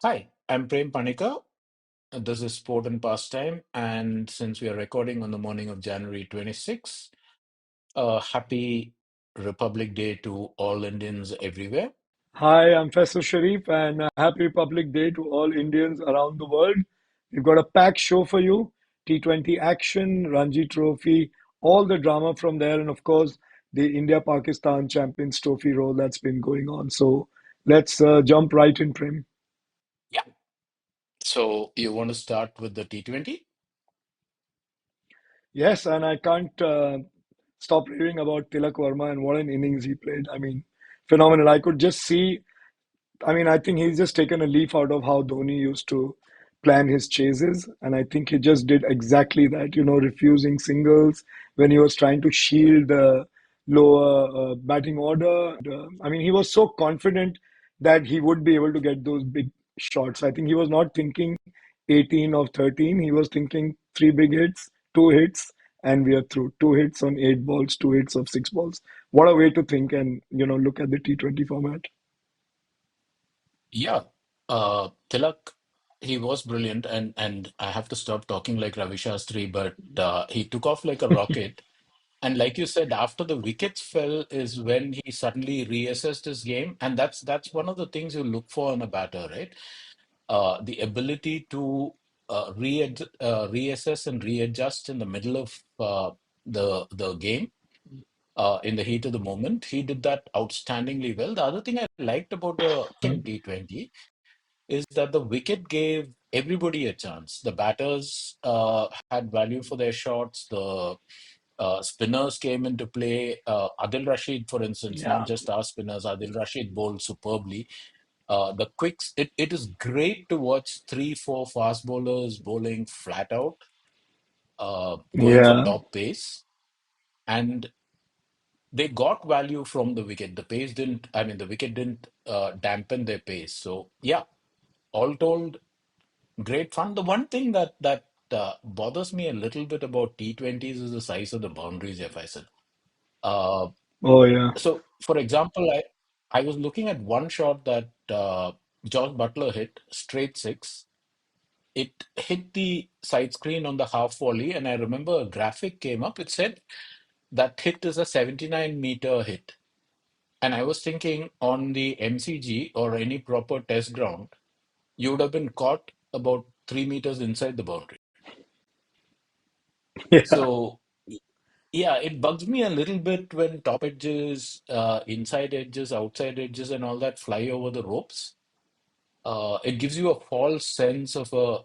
Hi, I'm Prem Panikar. This is Sport and Pastime, and since we are recording on the morning of January 26th, happy Republic Day to all Indians everywhere. Hi, I'm Faisal Sharif, and happy Republic Day to all Indians around the world. We've got a packed show for you: T20 action, Ranji Trophy, all the drama from there, and of course, the India Pakistan Champions Trophy roll that's been going on. So let's jump right in, Prem. Yeah. So you want to start with the T20? Yes, and I can't stop raving about Tilak Verma and what an innings he played. I mean, phenomenal. I could just see. I mean, I think he's just taken a leaf out of how Dhoni used to plan his chases. And I think he just did exactly that, refusing singles when he was trying to shield the lower batting order. I mean, he was so confident that he would be able to get those big shots. I think he was not thinking 18 of 13. He was thinking three big hits, two hits, and we are through. Two hits on eight balls, two hits of six balls. What a way to think and, look at the T20 format. Yeah. Tilak, he was brilliant, and I have to stop talking like Ravi Shastri, but he took off like a rocket. And like you said, after the wickets fell is when he suddenly reassessed his game, and that's one of the things you look for in a batter, right? The ability to reassess and readjust in the middle of the game, in the heat of the moment. He did that outstandingly well. The other thing I liked about the in T20 is that the wicket gave everybody a chance. The batters had value for their shots. The spinners came into play. Adil Rashid, for instance, not Yeah. just our spinners, Adil Rashid bowled superbly. The quicks, it is great to watch three, four fast bowlers bowling flat out, going for Yeah. top pace, and they got value from the wicket. The pace didn't, I mean, the wicket didn't dampen their pace. So, yeah, all told, great fun. The one thing that bothers me a little bit about T20s is the size of the boundaries, if I said. Uh, Oh, yeah. so, for example, I was looking at one shot that Josh Butler hit, straight six. It hit the side screen on the half volley, and I remember a graphic came up. It said that hit is a 79-meter hit. And I was thinking on the MCG or any proper test ground, you would have been caught about 3 meters inside the boundary. Yeah. So, yeah, it bugs me a little bit when top edges, inside edges, outside edges, and all that fly over the ropes. It gives you a false sense of a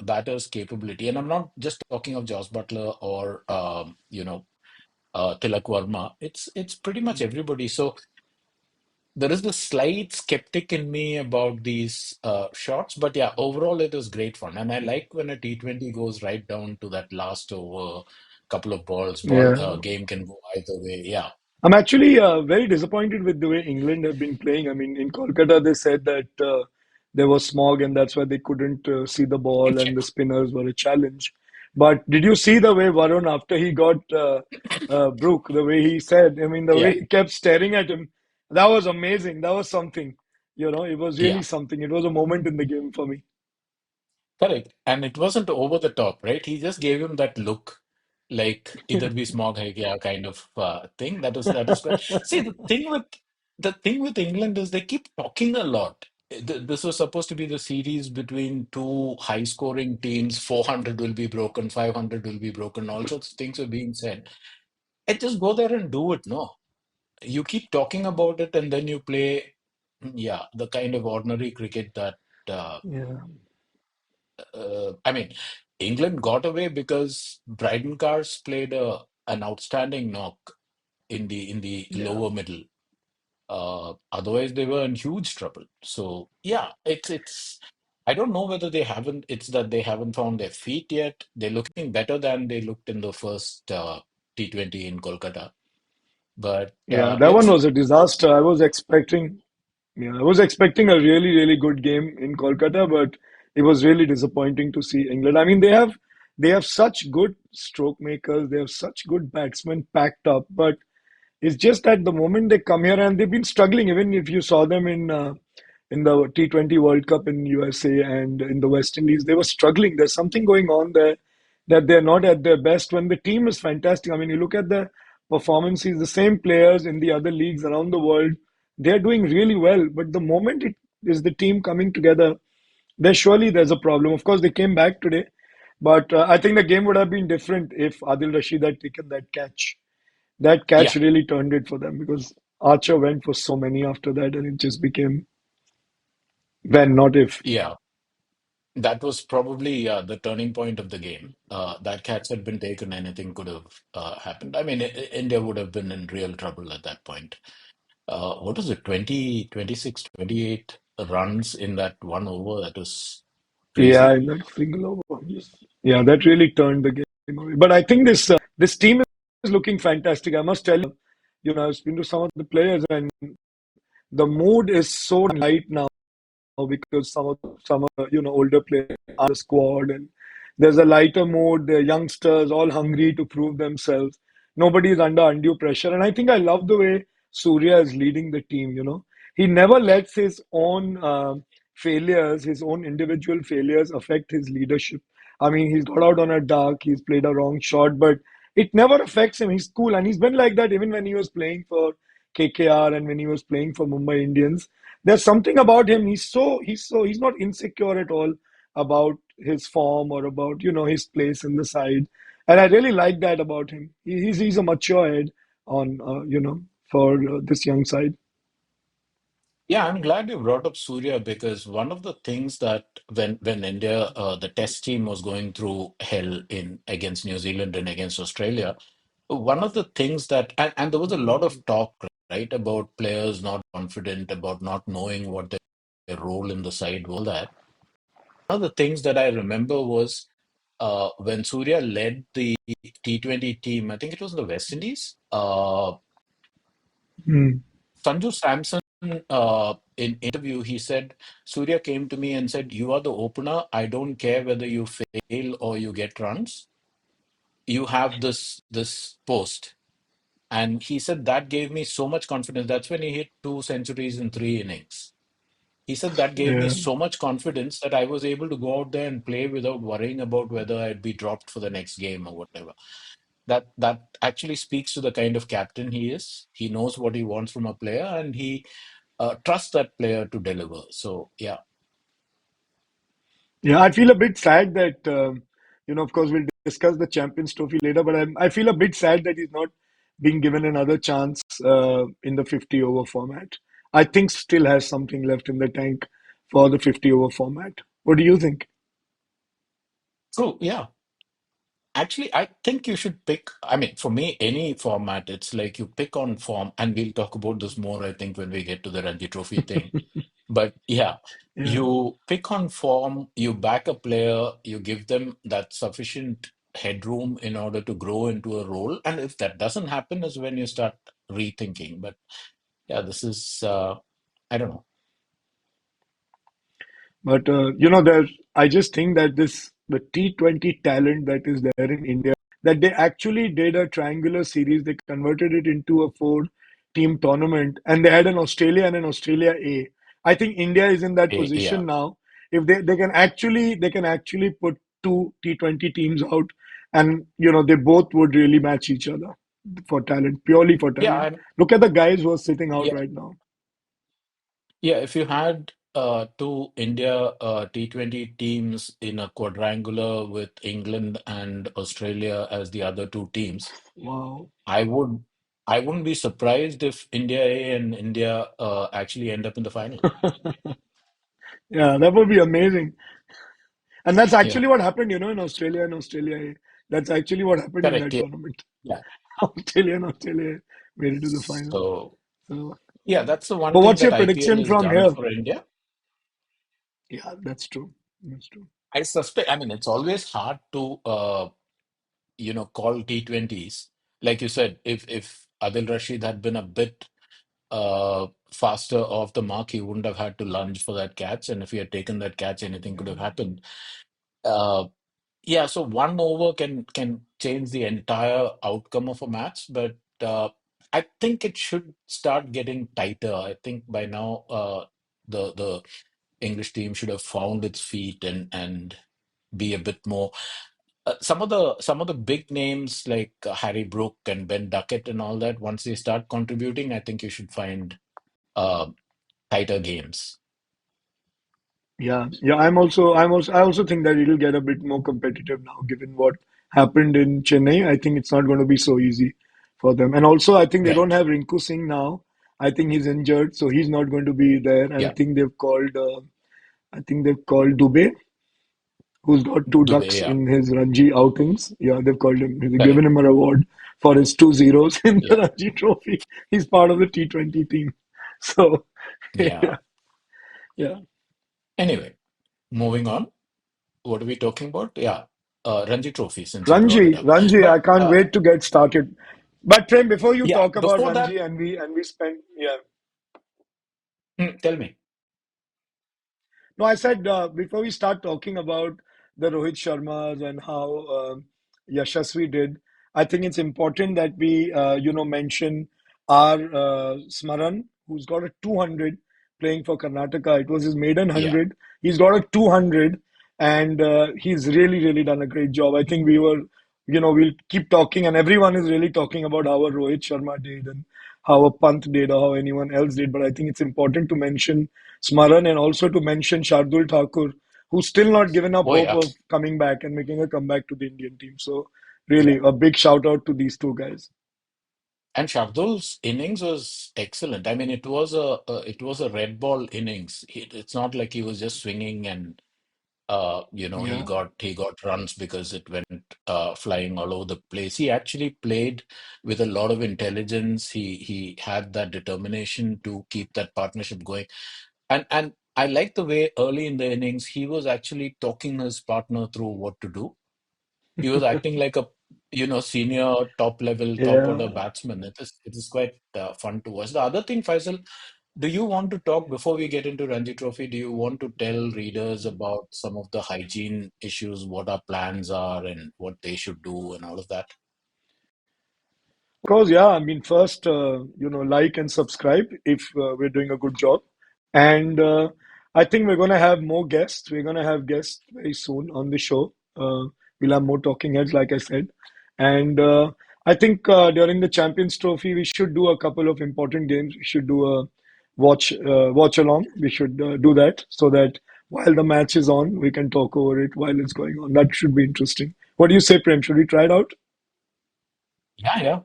batter's capability. And I'm not just talking of Josh Butler or Tilak Verma. It's pretty much everybody. So there is the slight skeptic in me about these shots, but yeah, overall it is great fun, and I like when a T20 goes right down to that last over, couple of balls. Yeah. Game can go either way. Yeah, I'm actually very disappointed with the way England have been playing. I mean, in Kolkata, they said that there was smog and that's why they couldn't see the ball and the spinners were a challenge. But did you see the way Varun, after he got Brook, the way he said, I mean, the yeah, way he kept staring at him, that was amazing. That was something. It was really yeah. something. It was a moment in the game for me. Correct. And it wasn't over the top, right? He just gave him that look, like "idhar bhi smog hai kya" kind of thing. That is good. See, the thing with England is they keep talking a lot. This was supposed to be the series between two high-scoring teams. 400 will be broken, 500 will be broken. All sorts of things are being said. And just go there and do it. No, you keep talking about it, and then you play, yeah, the kind of ordinary cricket that. Uh, Yeah. I mean, England got away because Bryden Cars played an outstanding knock in the Yeah. lower middle. Otherwise, they were in huge trouble. So yeah, it's. I don't know whether they haven't. It's that they haven't found their feet yet. They're looking better than they looked in the first T20 in Kolkata. But Yeah. That let's one see. was a disaster. Yeah, I was expecting a really, really good game in Kolkata, but it was really disappointing to see England. I mean, they have such good stroke makers, they have such good batsmen packed up, but it's just at the moment they come here and they've been struggling. Even if you saw them in in the T20 World Cup in USA and in the West Indies. They were struggling. There's something going on there that they're not at their best when the team is fantastic. I mean, you look at the performances, the same players in the other leagues around the world, they're doing really well. But the moment it is the team coming together, there's a problem. Of course, they came back today, but I think the game would have been different if Adil Rashid had taken that catch. That Yeah, catch really turned it for them because Archer went for so many after that, and it just became when, not if. yeah. That was probably the turning point of the game. That catch had been taken, anything could have happened. I mean, India would have been in real trouble at that point. What was it, 20, 26, 28 runs in that one over? That was Yeah, crazy. in that single over. Yes. Yeah, that really turned the game away. But I think this team is looking fantastic. I must tell you, I've been to some of the players, and the mood is so light now because some of older players are the squad, and there's a lighter mood. They're youngsters, all hungry to prove themselves. Nobody is under undue pressure, and I think I love the way Surya is leading the team. He never lets his own failures, his own individual failures, affect his leadership. I mean, he's got out on a dark, he's played a wrong shot, but it never affects him. He's cool, and he's been like that even when he was playing for KKR and when he was playing for Mumbai Indians. There's something about him. He's not insecure at all about his form or about his place in the side, and I really like that about him. He's a mature head on for this young side. Yeah, I'm glad you brought up Surya because one of the things that when India, the test team was going through hell in against New Zealand and against Australia, one of the things that and there was a lot of talk, right, about players not confident, about not knowing what their role in the side was. All that. One of the things that I remember was when Surya led the T20 team. I think it was the West Indies. Hmm. Sanju Samson, in interview, he said, Surya came to me and said, "You are the opener. I don't care whether you fail or you get runs. You have this post." And he said that gave me so much confidence. That's when he hit 2 centuries in 3 innings. He said that gave me Yeah. so much confidence that I was able to go out there and play without worrying about whether I'd be dropped for the next game or whatever. That actually speaks to the kind of captain he is. He knows what he wants from a player, and he trust that player to deliver. So yeah, Yeah, I feel a bit sad that, of course, we'll discuss the Champions Trophy later, but I feel a bit sad that he's not being given another chance in the 50 over format. I think still has something left in the tank for the 50 over format. What do you think? so yeah. Actually, I think you should pick. I mean, for me, any format, it's like you pick on form, and we'll talk about this more, I think, when we get to the Ranji Trophy thing. But yeah, Yeah. you pick on form, you back a player, you give them that sufficient headroom in order to grow into a role. And if that doesn't happen, is when you start rethinking. But yeah, this is, I don't know. But I just think that the T20 talent that is there in India, that they actually did a triangular series. They converted it into a four-team tournament, and they had an Australia and an Australia A. I think India is in that Yeah. position now. If they can actually put two T20 teams out, and they both would really match each other for talent, purely for Yeah. talent. Look at the guys who are sitting out Yeah. right now. Yeah, if you had two India T20 teams in a quadrangular with England and Australia as the other two teams, Wow. I would I wouldn't be surprised if India A and India actually end up in the final. Yeah, that would be amazing. And that's Yeah, actually what happened, in Australia and Australia. That's actually what happened in correct. that Yeah, tournament. yeah. Australia and Australia made it to the final. So So, yeah, that's the one but thing what's that your IPL prediction has from done here? for India. Yeah, that's true. That's true. I suspect. I mean, it's always hard to call T20s. Like you said, if Adil Rashid had been a bit faster off the mark, he wouldn't have had to lunge for that catch. And if he had taken that catch, anything could have Yeah. happened. Uh, yeah, so one over can change the entire outcome of a match, but I think it should start getting tighter. I think by now, the English team should have found its feet and be a bit more. Some of the big names like Harry Brook and Ben Duckett and all that. Once they start contributing, I think you should find uh, tighter games. Yeah, yeah. I also think that it'll get a bit more competitive now, given what happened in Chennai. I think it's not going to be so easy for them. And also, I think they don't Right. have Rinku Singh now. I think he's injured, so he's not going to be there. And Yeah. I think they've called Dubey, who's got two Dubey. ducks Yeah. in his Ranji outings. Yeah, they've called him. They've given Correct. him an award for his two zeros in the Yeah. Ranji Trophy. He's part of the T20 team. So, Yeah. yeah, yeah. Anyway, moving on. What are we talking about? Yeah. Ranji Trophy, since you brought it Ranji, up. Ranji, I But can't wait to get started. But Prem, before you yeah, talk about before that, Ranji and we spend, yeah. tell me. No, I said before we start talking about the Rohit Sharmas and how Yashasvi did, I think it's important that we, mention our Smaran, who's got a 200 playing for Karnataka. It was his maiden Yeah. 100. He's got a 200, and he's really, really done a great job. I think we'll keep talking, and everyone is really talking about how a Rohit Sharma did and how a Pant did or how anyone else did. But I think it's important to mention Smaran and also to mention Shardul Thakur, who's still not given up Oh, hope yeah. of coming back and making a comeback to the Indian team. So, Yeah. really, a big shout out to these two guys. And Shardul's innings was excellent. I mean, it was a red ball innings. It's not like he was just swinging and he Yeah. got runs because it went flying all over the place. He actually played with a lot of intelligence. He had that determination to keep that partnership going. And I like the way early in the innings he was actually talking his partner through what to do. He was acting like a senior top level top order Yeah. batsman. It is quite fun to watch. The other thing, Faisal, do you want to talk before we get into Ranji Trophy? Do you want to tell readers about some of the hygiene issues, what our plans are, and what they should do, and all of that? Of course, yeah. I mean, first, like and subscribe if we're doing a good job. And I think we're going to have more guests. We're going to have guests very soon on the show. We'll have more talking heads, like I said. And I think during the Champions Trophy, we should do a couple of important games. We should do a watch along. We should do that so that while the match is on, we can talk over it while it's going on. That should be interesting. What do you say, Prem? Should we try it out? Yeah, yeah.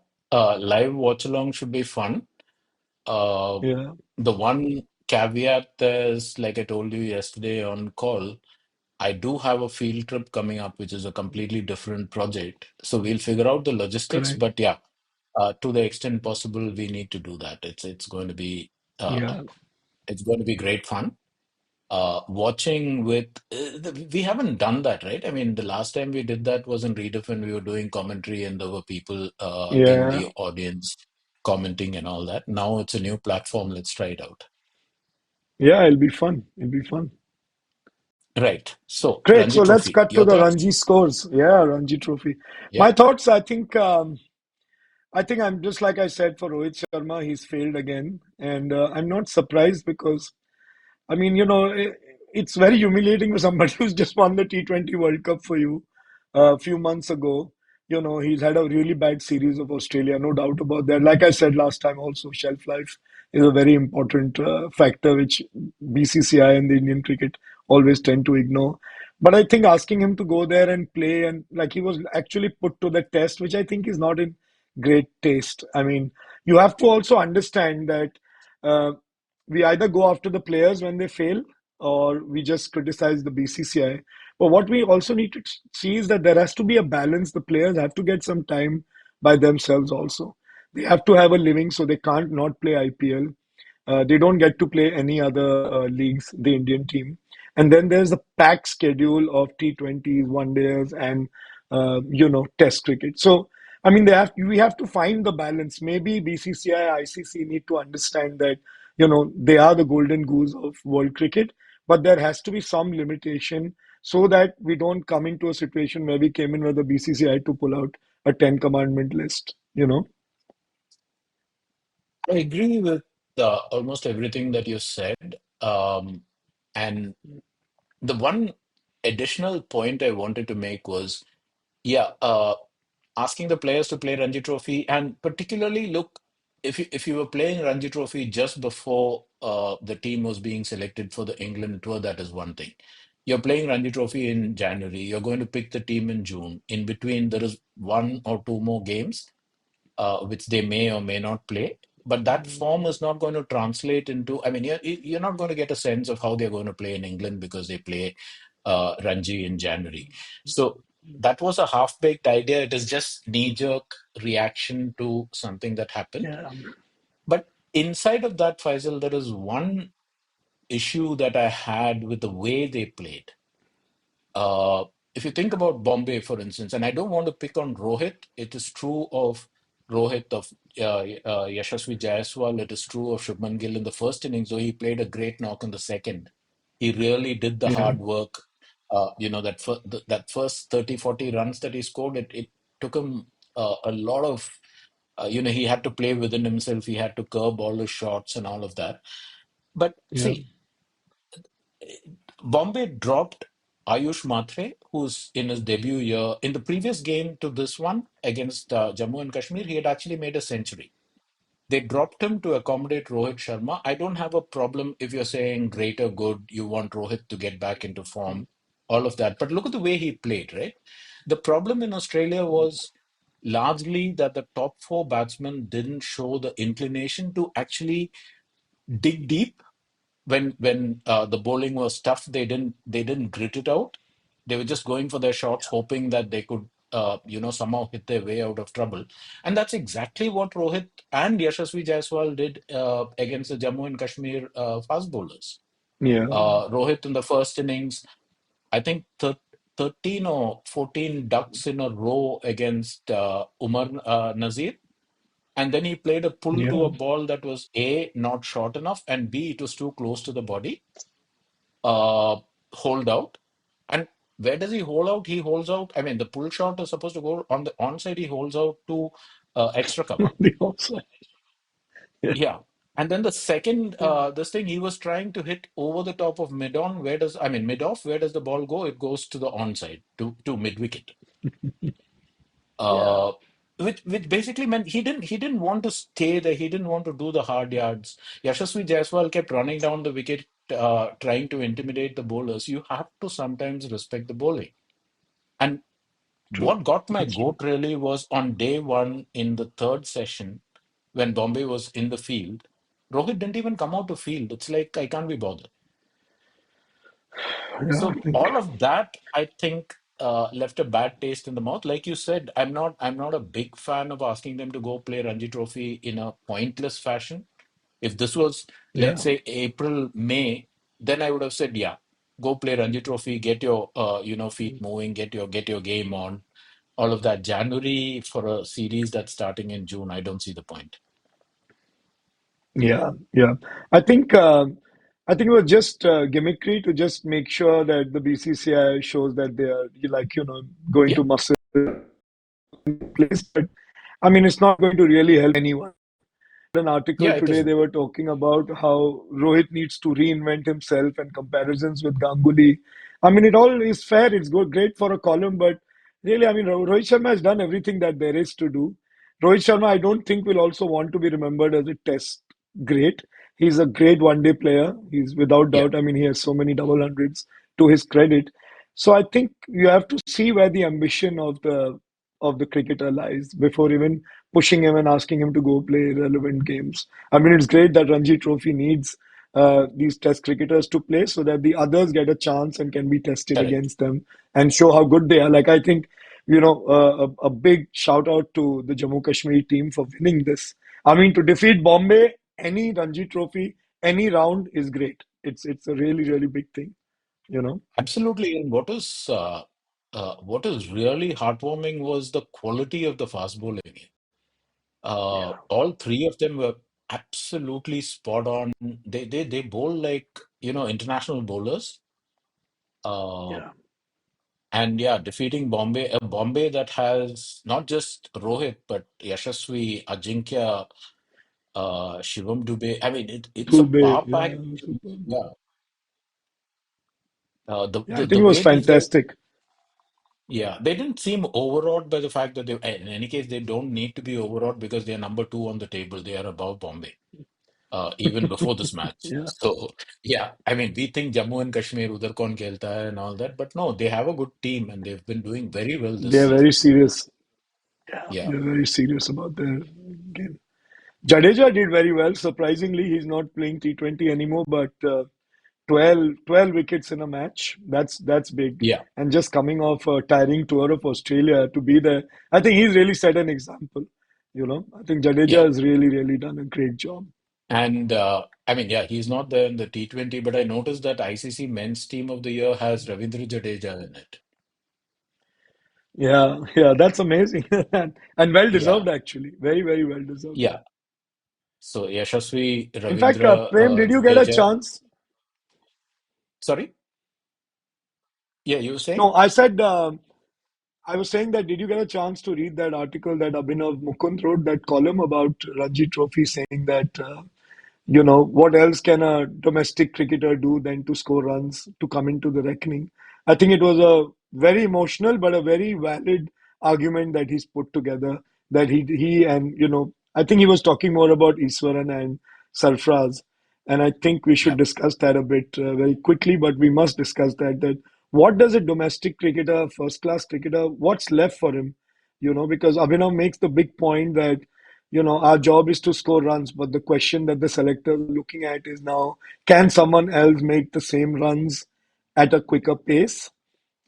Live watch along should be fun. Uh, Yeah, the one caveat is, like I told you yesterday on call, I do have a field trip coming up, which is a completely different project. So we'll figure out the logistics. correct. But yeah, to the extent possible, we need to do that. Uh, Yeah. it's going to be great fun. Watching with we haven't done that, right? I mean, the last time we did that was in Rediff when we were doing commentary and there were people in Yeah, the audience commenting and all that. Now it's a new platform. Let's try it out. yeah, it'll be fun. It'll be fun. Right. So, Great. Ranji So let's Trophy, cut to your the thoughts? Ranji scores. Yeah, Ranji Trophy. Yeah. My thoughts. I think I'm just like I said for Rohit Sharma. He's failed again, and I'm not surprised because I mean, it's very humiliating for somebody who's just won the T20 World Cup for you a few months ago. He's had a really bad series of Australia, no doubt about that. Like I said last time, also, shelf life is a very important factor which BCCI and the Indian cricket always tend to ignore. But I think asking him to go there and play and like he was actually put to the test, which I think is not in great taste. I mean, you have to also understand that. Uh, we either go after the players when they fail or we just criticize the BCCI. But what we also need to see is that there has to be a balance. The players have to get some time by themselves also. They have to have a living, so they can't not play IPL. They don't get to play any other leagues, the Indian team. And then there's a packed schedule of T20s, one days, and Test cricket. So, I mean, we have to find the balance. Maybe BCCI, ICC need to understand that they are the golden goose of world cricket, but there has to be some limitation so that we don't come into a situation where we came in with the BCCI to pull out a 10 commandment list. I agree with almost everything that you said. Um, and the one additional point I wanted to make was, yeah, asking the players to play Ranji Trophy, and particularly look, if you were playing Ranji Trophy just before the team was being selected for the England tour, that is one thing. You're playing Ranji Trophy in January. You're going to pick the team in June. In between, there is one or two more games which they may or may not play. But that form is not going to translate into, I mean, you're not going to get a sense of how they're going to play in England because they play Ranji in January. So that was a half-baked idea. It is just knee-jerk reaction to something that happened. Yeah. But inside of that, Faisal, there is one issue that I had with the way they played. Uh, if you think about Bombay, for instance, and I don't want to pick on Rohit, it is true of Rohit, of Yashasvi Jaiswal, it is true of Shubman Gill in the first innings, though he played a great knock in the second. He really did the Yeah. hard work. That first 30, 40 runs that he scored, it took him a lot of, he had to play within himself. He had to curb all his shots and all of that. But Yeah. see, Bombay dropped Ayush Matre, who's in his debut year. In the previous game to this one against Jammu and Kashmir, he had actually made a century. They dropped him to accommodate Rohit Sharma. I don't have a problem if you're saying greater good, you want Rohit to get back into form, all of that. But look at the way he played, right? The problem in Australia was largely that the top four batsmen didn't show the inclination to actually dig deep when the bowling was tough. They didn't grit it out. They were just going for their shots, hoping that they could somehow hit their way out of trouble. And that's exactly what Rohit and Yashasvi Jaiswal did against the Jammu and Kashmir fast bowlers. Yeah. Rohit in the first innings, I think 13 or 14 ducks in a row against Umar Nazir. And then he played a pull to Yeah. a ball that was A, not short enough, and B, it was too close to the body. uh, hold out. And where does he hold out? He holds out. I mean, the pull shot is supposed to go on the onside. He holds out to extra cover. The offside. Yeah. Yeah. And then the second, this thing he was trying to hit over the top of mid on. Mid off? Where does the ball go? It goes to the onside to mid wicket. Yeah. Uh, which basically meant he didn't want to stay there. He didn't want to do the hard yards. Yashasvi Jaiswal kept running down the wicket, trying to intimidate the bowlers. You have to sometimes respect the bowling. And True. what got my That's true. goat really was on day one in the third session when Bombay was in the field. Rohit didn't even come out to field. It's like I can't be bothered. Yeah. I So think. all of that, I think, left a bad taste in the mouth. Like you said, I'm not a big fan of asking them to go play Ranji Trophy in a pointless fashion. If this was, let's Yeah. say, April, May, then I would have said, yeah, go play Ranji Trophy, get your feet moving, get your game on, all of that. January for a series that's starting in June, I don't see the point. Yeah. Yeah. I think. I think it was just gimmickry to just make sure that the BCCI shows that they are going Yeah, to muscle place. But I mean, it's not going to really help anyone. An article yeah, it today, isn't. they were talking about how Rohit needs to reinvent himself and comparisons with Ganguly. I mean, it all is fair. It's good, great for a column, but really, I mean, Rohit Sharma has done everything that there is to do. Rohit Sharma, I don't think will also want to be remembered as a test great. He's a great one-day player. He's without Yeah, doubt. I mean, he has so many double hundreds to his credit. So I think you have to see where the ambition of the cricketer lies before even pushing him and asking him to go play relevant games. I mean, it's great that Ranji Trophy needs these Test cricketers to play so that the others get a chance and can be tested correct. against them and show how good they are. Like I think, a big shout out to the Jammu Kashmir team for winning this. I mean, to defeat Bombay, any Ranji Trophy, any round is great. It's a really really big thing, you know. Absolutely. And what is really heartwarming was the quality of the fast bowling. Yeah, All three of them were absolutely spot on. They bowl like international bowlers. Uh, yeah, and yeah, defeating Bombay, a Bombay that has not just Rohit but Yashasvi, Ajinkya. Shivam Dubey. I mean, it's a Dubey, power yeah, pack. superb. Yeah. The, Yeah, I the think the it was way these guys, fantastic. yeah, they didn't seem overawed by the fact that they, in any case, they don't need to be overawed because they are number two on the table. They are above Bombay, even before this match. Yeah, So, yeah, I mean, we think Jammu and Kashmir, udhar kaun khelta hai and all that, but no, they have a good team and they've been doing very well this they're season. very serious. Yeah, Yeah, they're very serious about their game. Jadeja did very well. Surprisingly, he's not playing T20 anymore, but 12 wickets in a match. That's big. yeah, And just coming off a tiring tour of Australia to be there, I think he's really set an example. I think yeah. Jadeja has really, really done a great job. And I mean, yeah, he's not there in the T20, but I noticed that ICC Men's Team of the Year has Ravindra Jadeja in it. Yeah, yeah, that's amazing. And well Yeah, deserved, actually. Very, very well deserved. yeah. So Yashasvi In fact, Ravindra Prem, did you get a Jadeja. chance? Sorry? Yeah, you were saying? No, I was saying that did you get a chance to read that article that Abhinav Mukund wrote, that column about Ranji Trophy, saying that what else can a domestic cricketer do than to score runs to come into the reckoning? I think it was a very emotional but a very valid argument that he's put together. That he and I think he was talking more about Iswaran and Sarfraz, and I think we should Yeah, discuss that a bit very quickly. But we must discuss that what does a domestic cricketer, first class cricketer, what's left for him? Because Abhinav makes the big point that our job is to score runs, but the question that the selector is looking at is now, can someone else make the same runs at a quicker pace?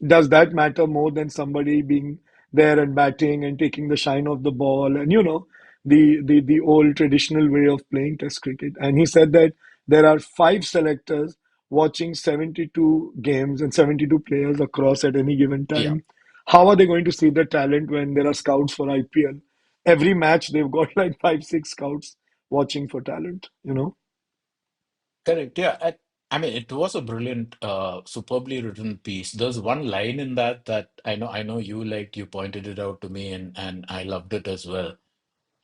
Does that matter more than somebody being there and batting and taking the shine of the ball, and the old traditional way of playing test cricket? And he said that there are five selectors watching 72 games and 72 players across at any given yeah. time. How are they going to see the talent when there are scouts for IPL? Every match they've got like five, six scouts watching for talent. Correct. Yeah. I mean, it was a brilliant, superbly written piece. There's one line in that that I know you liked, you pointed it out to me, and I loved it as well.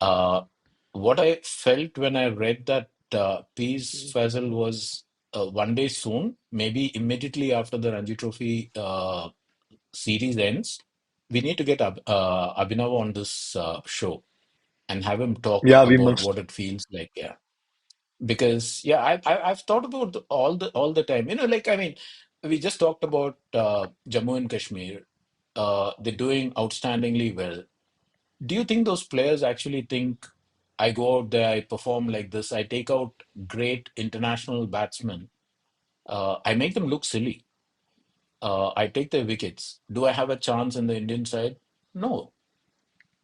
Uh, what I felt when I read that piece, Faisal, was one day soon, maybe immediately after the Ranji Trophy series ends, we need to get Abhinav on this show and have him talk Yeah, we about must. what it feels like. Yeah, because yeah, I've thought about all the time. Like I mean, we just talked about Jammu and Kashmir. They're doing outstandingly well. Do you think those players actually think I go out there, I perform like this, I take out great international batsmen, I make them look silly, I take their wickets. Do I have a chance in the Indian side? No.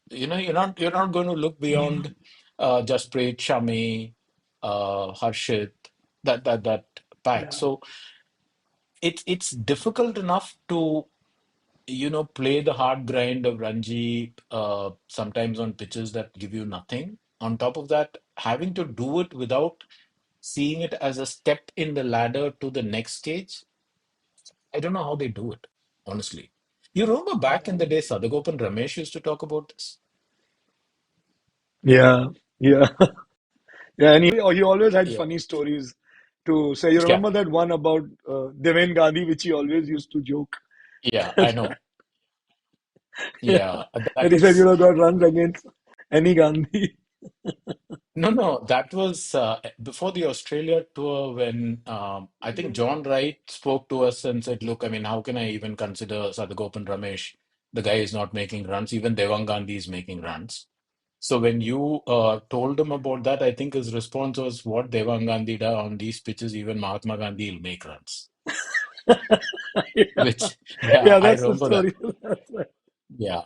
You're not going to look beyond Jasprit, Shami, Harshit, that pack. Yeah. So it's difficult enough to play the hard grind of Ranji sometimes on pitches that give you nothing. On top of that, having to do it without seeing it as a step in the ladder to the next stage, I don't know how they do it, honestly. You remember back in the day, Sadagop and Ramesh used to talk about this? Yeah, yeah, yeah. And he always had Yeah, funny stories to say. You yeah, remember that one about Deven Gandhi, which he always used to joke yeah, I that, know. Yeah, that that he said, was. got runs against any Gandhi. No, no, that was before the Australia tour when I think John Wright spoke to us and said, "Look, I mean, how can I even consider Sadagopan Ramesh? The guy is not making runs. Even Devang Gandhi is making runs." So when you told him about that, I think his response was, "What Devang Gandhi does on these pitches, even Mahatma Gandhi will make runs." Yeah, Which, yeah, yeah, I that's the remember that. story. That's right. Yeah,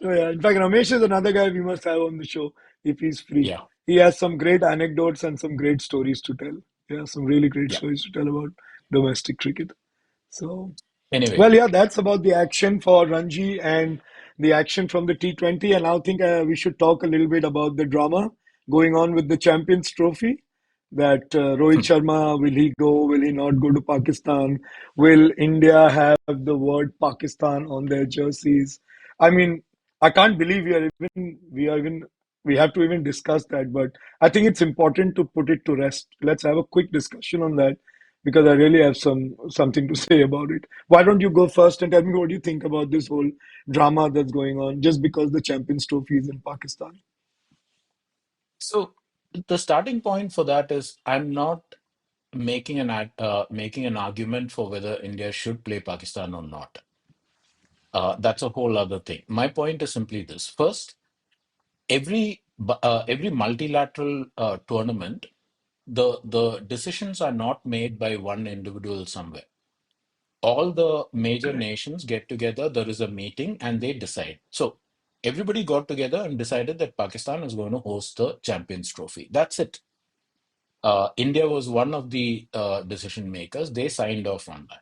So yeah, in fact, Ramesh is another guy we must have on the show if he's free. yeah, He has some great anecdotes and some great stories to tell. Yeah, some really great yeah. stories to tell about domestic cricket. So. Anyway, Well, yeah, that's about the action for Ranji and the action from the T20. And I think we should talk a little bit about the drama going on with the Champions Trophy. That Rohit hmm, Sharma, will he go? Will he not go to Pakistan? Will India have the word Pakistan on their jerseys? I mean, I can't believe we are even we have to even discuss that. But I think it's important to put it to rest. Let's have a quick discussion on that because I really have something to say about it. Why don't you go first and tell me what you think about this whole drama that's going on just because the Champions Trophy is in Pakistan? So the starting point for that is I'm not making an argument for whether India should play Pakistan or not. That's a whole other thing. My point is simply this. First, every multilateral tournament, the decisions are not made by one individual somewhere. All the major Correct. nations get together, there is a meeting, and they decide. So everybody got together and decided that Pakistan is going to host the Champions Trophy. That's it. India was one of the decision makers. They signed off on that.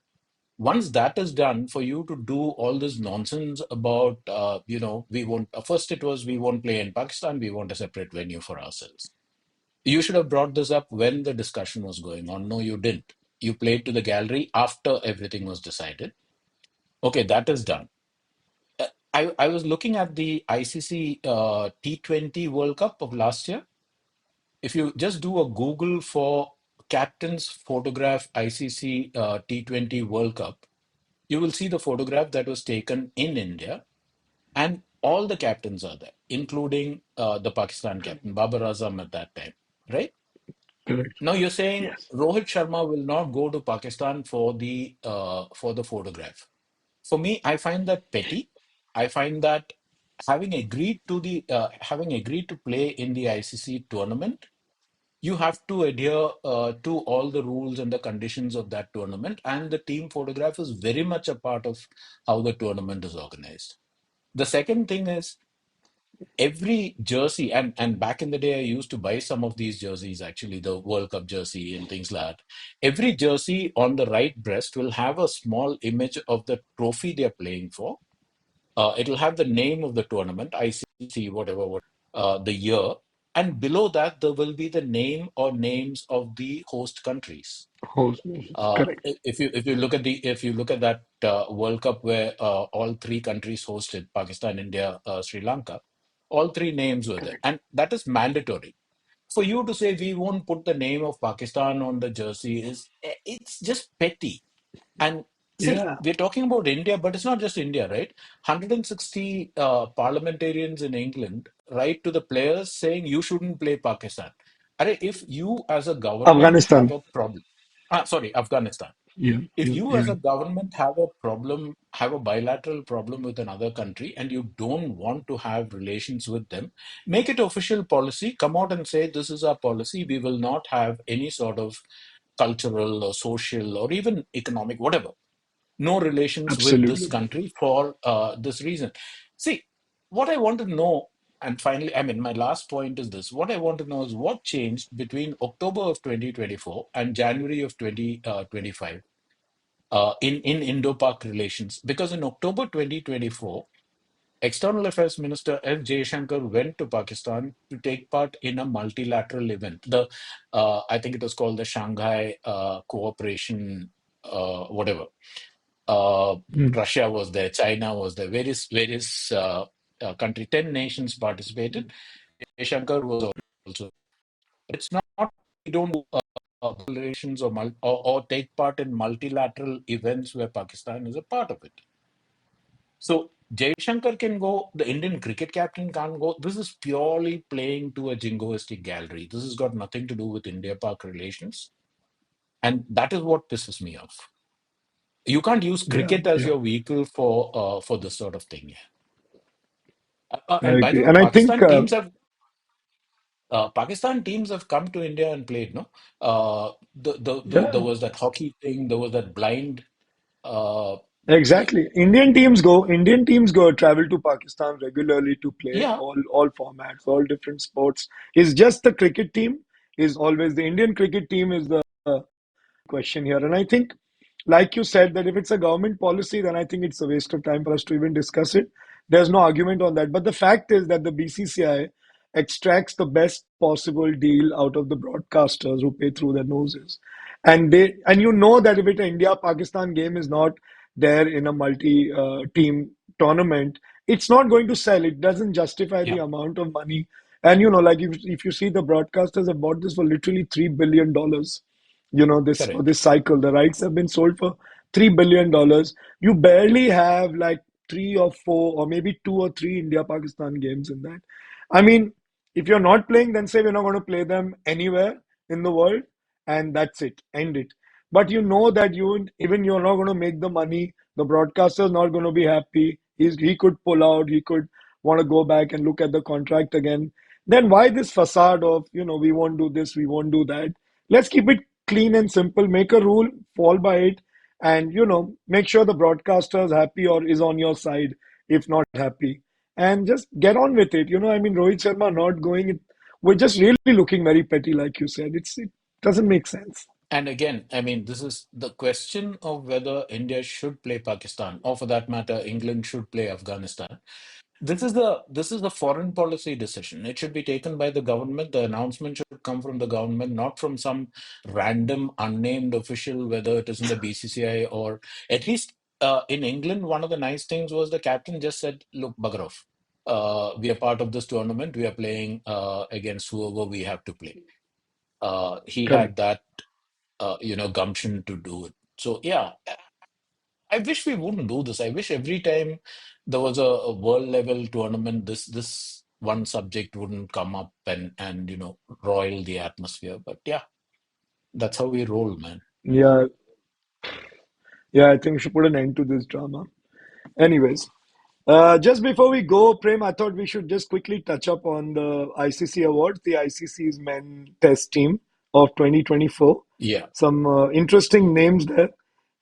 Once that is done, for you to do all this nonsense about, we won't, first it was we won't play in Pakistan, we want a separate venue for ourselves. You should have brought this up when the discussion was going on. No, you didn't. You played to the gallery after everything was decided. Okay, that is done. I was looking at the ICC T20 World Cup of last year. If you just do a Google for captains photograph ICC T20 World Cup, you will see the photograph that was taken in India, and all the captains are there, including the Pakistan captain, Babar Azam at that time, right? Correct. Now you're saying Yes. Rohit Sharma will not go to Pakistan for the photograph. For me, I find that petty. I find that having agreed to play in the ICC tournament, you have to adhere to all the rules and the conditions of that tournament, and the team photograph is very much a part of how the tournament is organized. The second thing is every jersey, and back in the day, I used to buy some of these jerseys, actually, the World Cup jersey and things like that. Every jersey on the right breast will have a small image of the trophy they're playing for. It'll have the name of the tournament, ICC, whatever, the year, and below that there will be the name or names of the host countries. Host nations. Correct. If you look at that World Cup where all three countries hosted, Pakistan, India, Sri Lanka, all three names were there, Correct. and that is mandatory. For you to say we won't put the name of Pakistan on the jersey it's just petty. And see, Yeah. we're talking about India, but it's not just India, right? 160 parliamentarians in England write to the players saying you shouldn't play Pakistan. If you as a government have Afghanistan. a problem, sorry, Afghanistan. Yeah. If Yeah. you as Yeah. a government have a problem, have a bilateral problem with another country, and you don't want to have relations with them, make it official policy. Come out and say, this is our policy. We will not have any sort of cultural or social or even economic, whatever, no relations with this Absolutely. country for this reason. See, what I want to know, and finally, I mean, my last point is this. What I want to know is what changed between October of 2024 and January of 2025 in Indo-Pak relations. Because in October 2024, External Affairs Minister S. Jaishankar went to Pakistan to take part in a multilateral event. I think it was called the Shanghai Cooperation, whatever. Uh, Mm. Russia was there, China was there, various country, 10 nations participated. Jaishankar was also. It's not we don't do relations or take part in multilateral events where Pakistan is a part of it. So Jaishankar can go, the Indian cricket captain can't go. This is purely playing to a jingoistic gallery. This has got nothing to do with India-Pak relations. And that is what pisses me off. You can't use Yeah. cricket as Yeah. your vehicle for this sort of thing. Yeah. I And by the agree. way, And I think, Pakistan teams have come to India and played. No, there yeah, was that hockey thing. There was that blind. Uh, exactly. Indian teams go travel to Pakistan regularly to play yeah, all formats, all different sports. It's just the cricket team is always the Indian cricket team is the question here. And I think, like you said, that if it's a government policy, then I think it's a waste of time for us to even discuss it. There's no argument on that. But the fact is that the BCCI extracts the best possible deal out of the broadcasters who pay through their noses. And you know that if it India Pakistan game is not there in a multi team tournament, it's not going to sell. It doesn't justify the yeah. amount of money And like if you see the broadcasters have bought this for literally $3 billion. This for Correct. this cycle, the rights have been sold for $3 billion. You barely have like three or four, or maybe two or three India Pakistan games in that. I mean, if you're not playing, then say we're not going to play them anywhere in the world, and that's it, end it. But you know that even you're not going to make the money. The broadcaster's not going to be happy. He could pull out. He could want to go back and look at the contract again. Then why this facade of we won't do this, we won't do that? Let's keep it clean and simple. Make a rule, fall by it, and make sure the broadcaster is happy or is on your side if not happy, and just get on with it. I mean, Rohit Sharma not going. We're just really looking very petty, like you said. It doesn't make sense. And again, I mean, this is the question of whether India should play Pakistan, or for that matter, England should play Afghanistan. This is the foreign policy decision. It should be taken by the government. The announcement should come from the government, not from some random unnamed official, whether it is in the BCCI or at least in England. One of the nice things was the captain just said, "Look, bugger off. We are part of this tournament. We are playing against whoever we have to play." He had Correct. that gumption to do it. So yeah, I wish we wouldn't do this. I wish every time there was a world level tournament, this one subject wouldn't come up and roil the atmosphere. But yeah, that's how we roll, man. Yeah, yeah. I think we should put an end to this drama. Anyways, just before we go, Prem, I thought we should just quickly touch up on the ICC awards, the ICC's men test team of 2024. Yeah, Some interesting names there.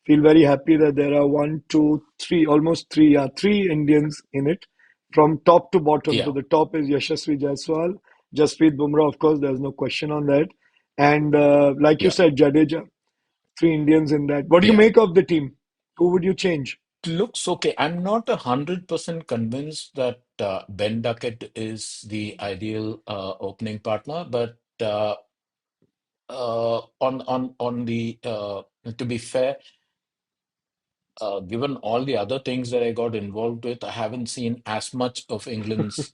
Feel very happy that there are one, two, three, almost three, yeah, three Indians in it from top to bottom. So yeah, the top is Yashasvi Jaiswal, Jasprit Bumrah, of course, there's no question on that. And like you yeah, said, Jadeja, three Indians in that. What do you yeah. make of the team? Who would you change? Looks okay. I'm not 100% convinced that Ben Duckett is the ideal opening partner, but on the to be fair, given all the other things that I got involved with, I haven't seen as much of England's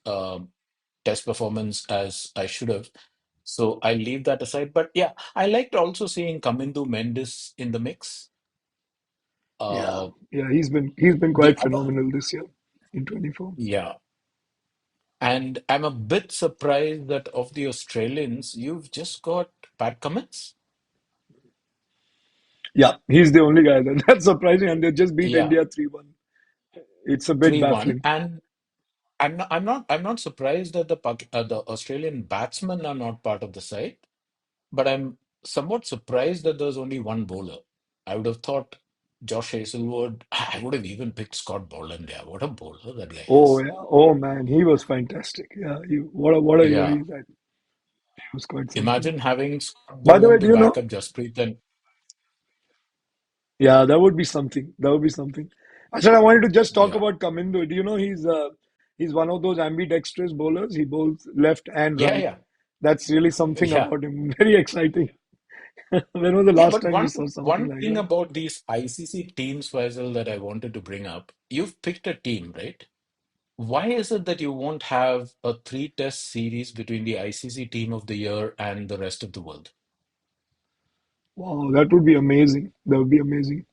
test performance as I should have. So I leave that aside. But yeah, I liked also seeing Kamindu Mendes in the mix. Yeah, Uh, yeah, he's been the quite other, phenomenal this year in 24. yeah. And I'm a bit surprised that of the Australians, you've just got Pat Cummins. Yeah, he's the only guy that's surprising, and they just beat Yeah, India 3-1. It's a bit 3-1. baffling. And I'm not surprised that the Australian batsmen are not part of the side. But I'm somewhat surprised that there's only one bowler. I would have thought Josh Hazelwood. I would have even picked Scott Boland. Yeah, what a bowler that guy Oh is. yeah, oh man, he was fantastic. Yeah, what a year Yeah, he's had. He was quite something. imagine having Scott By the way, Boland do to you back know? up Jasprit. And Yeah, that would be something. That would be something. Actually, I wanted to just talk yeah, about Kamindu. Do you know he's one of those ambidextrous bowlers. He bowls left and yeah, right. yeah, That's really something yeah, about him. Very exciting. When was the yeah. last But time you one saw something one like thing that? about these ICC teams, Faisal, that I wanted to bring up. You've picked a team, right? Why is it that you won't have a three-test series between the ICC Team of the Year and the rest of the world? Wow, that would be amazing. That would be amazing.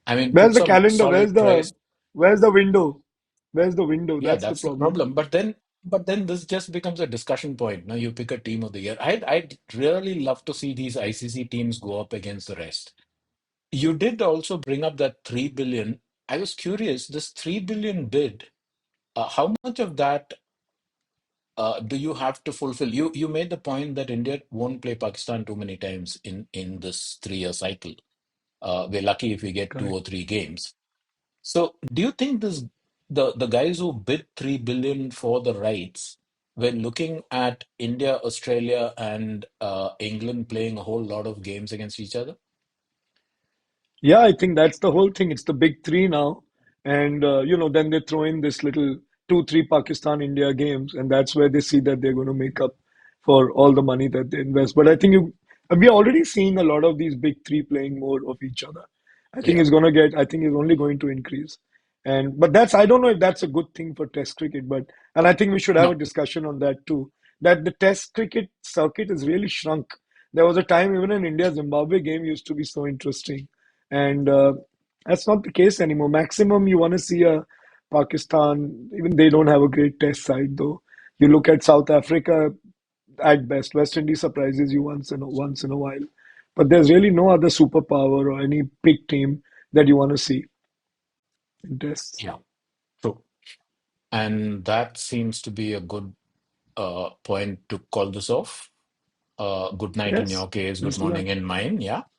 I mean, Where's put the some calendar? solid price. Where's the window? Where's the window? Yeah, That's the that's the problem. problem. But then this just becomes a discussion point. Now you pick a team of the year. I'd really love to see these ICC teams go up against the rest. You did also bring up that 3 billion. I was curious, this 3 billion bid, how much of that do you have to fulfill? You made the point that India won't play Pakistan too many times in this 3 year cycle. We're lucky if we get two Correct. or three games. So, do you think the guys who bid 3 billion for the rights were looking at India, Australia, and England playing a whole lot of games against each other? Yeah, I think that's the whole thing. It's the big three now. And, then they throw in this little two, three Pakistan India games. And that's where they see that they're going to make up for all the money that they invest. But I think we're already seeing a lot of these big three playing more of each other. I think Yeah, I think it's only going to increase. And but that's I don't know if that's a good thing for Test cricket, but and I think we should have a No. discussion on that too. That the Test cricket circuit has really shrunk. There was a time even in India Zimbabwe game used to be so interesting, and that's not the case anymore. Maximum you want to see a Pakistan, even they don't have a great Test side though. You look at South Africa at best. West Indies surprises you once in a while, but there's really no other superpower or any big team that you want to see in Tests. Yeah. True. And that seems to be a good point to call this off. Good night in Yes, your case, good let's do that. morning in mine. Yeah.